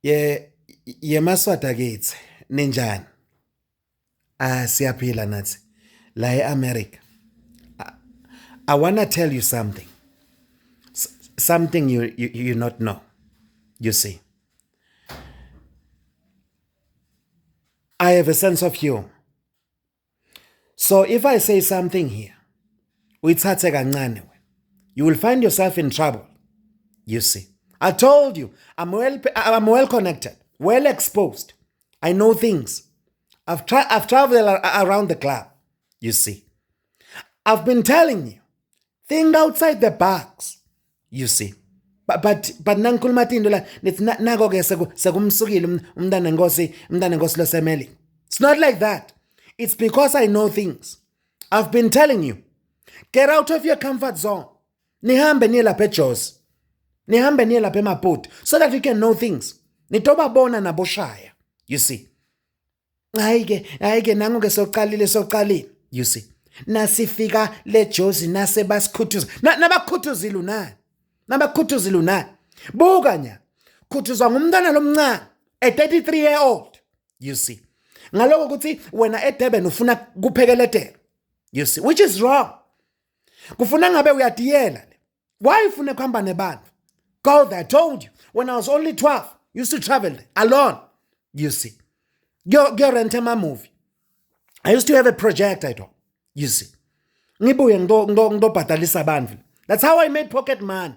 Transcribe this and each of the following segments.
Ye maswata kithi ninjani? Siyaphila nathi la eAmerica. I wanna tell you something. Something you not know. You see. I have a sense of humor. So if I say something here, uyithathe kancane wena, you will find yourself in trouble. You see. I told you, I'm well connected, well exposed. I know things. I've traveled around the club. You see. I've been telling you, think outside the box. You see. But nangikhuluma into la nithi nako ke sekumsukile umntana nenkosi losemeli. It's not like that. It's because I know things. I've been telling you, get out of your comfort zone. Nihambe niye lapha eJozi. Nihambe niye lapha eMaputo so that you can know things. Nitobabona naboshaya. You see. Hayi ke nangu ke soqalile. You see. Nasifika leJozi nase basikhuthuza. Nabakhuthuzile unani? Nabakhuthuzile unani? Buka nya. Khuthuzwa ngumntana lomncane, a 33-year-old. You see. Ngaloko kuthi wena eDurban ufuna kuphekeletela. You see, which is wrong. Kufuna ngabe uyadiyela. Why ufuna kuhamba nebantu? Go there, I told you. When I was only 12, used to travel there, alone. You see. Go rent a movie. I used to have a projector, I thought. You see. Ngibuye ngidobhadalisa abantu. That's how I made pocket money.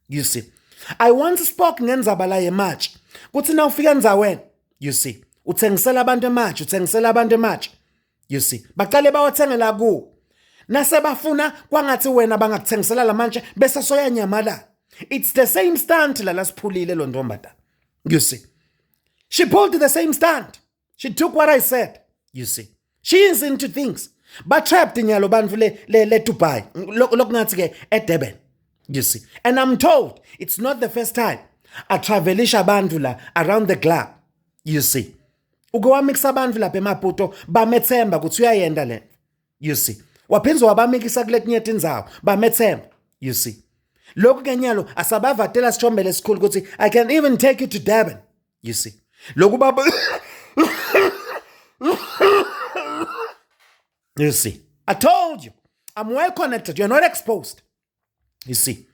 You see. I once spoke ngenzabala yematch. Kuthi na ufika ndzaweni. You see. Uthengisela abantu ematch. You see. Baqale bawathengela ku. Nase bafuna kwangathi wena bangakuthengisela lamanje bese soyanyamalala. It's the same stunt la lasiphulile lo ndombada. You see. She pulled the same stunt. She took what I said. You see. She is into things. But trapped in yalo bantu le Dubai. Look ngathi ke eDurban. You see. And I'm told it's not the first time I travelisha abantu la around the club. You see. Ukowamikisa abantu lapha eMaputo bamethemba ukuthi uyayenda le. You see. Waphinzwa wabamikisa kule kunye indzawo bamethemba. You see. Lokhu kenyalo asabavatela sichombele esikhulu ukuthi I can even take you to Durban. You see. Lokhu baba You see. I told you. I'm well connected. You're not exposed. You see.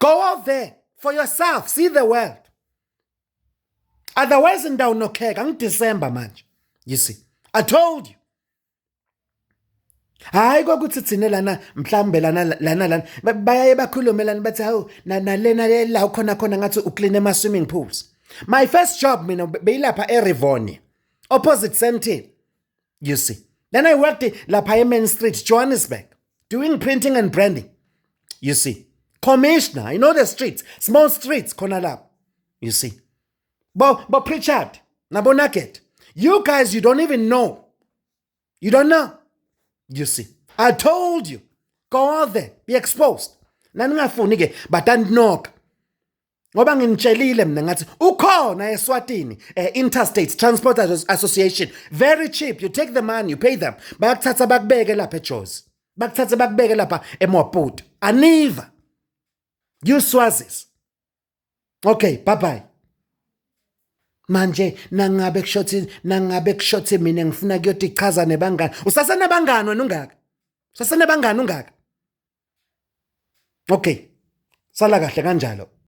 Go out there for yourself. See the world. Otherwise, in down no cake. I'm December, man. You see. I told you. Hayi kokuthi thina lana mhlambe lana bayaye bakhulume lana bathi hawu na lena la khona ngathi uclean ema swimming pools. My first job mina beyilapha eRivonia opposite Sentin. You see. Then I worked lapha Main Street, Johannesburg, doing printing and branding. You see. Commissioner, you know the streets, small streets khona lapha. You see. But Pritchard, Nabonaket, you guys, you don't even know. You don't know. You see. I told you. Go out there. Be exposed. Naningafuni ke batandinoka. Ngoba nginitshelile mina ngathi ukhona eSwatini Interstate Transport Association, very cheap. You take the money, you pay them. Bayakuthatha bakubeke lapha eJozi. Bakuthatha bakubeke lapha eMaputo. Aniva. You Swazis. Okay, bye-bye. Manje nangabe kushothi mina ngifuna kuyothi ichaza nebangani. Usasenabangani wena ungaka? Usasenabangani ungaka? Okay. Sala kahle kanjalo.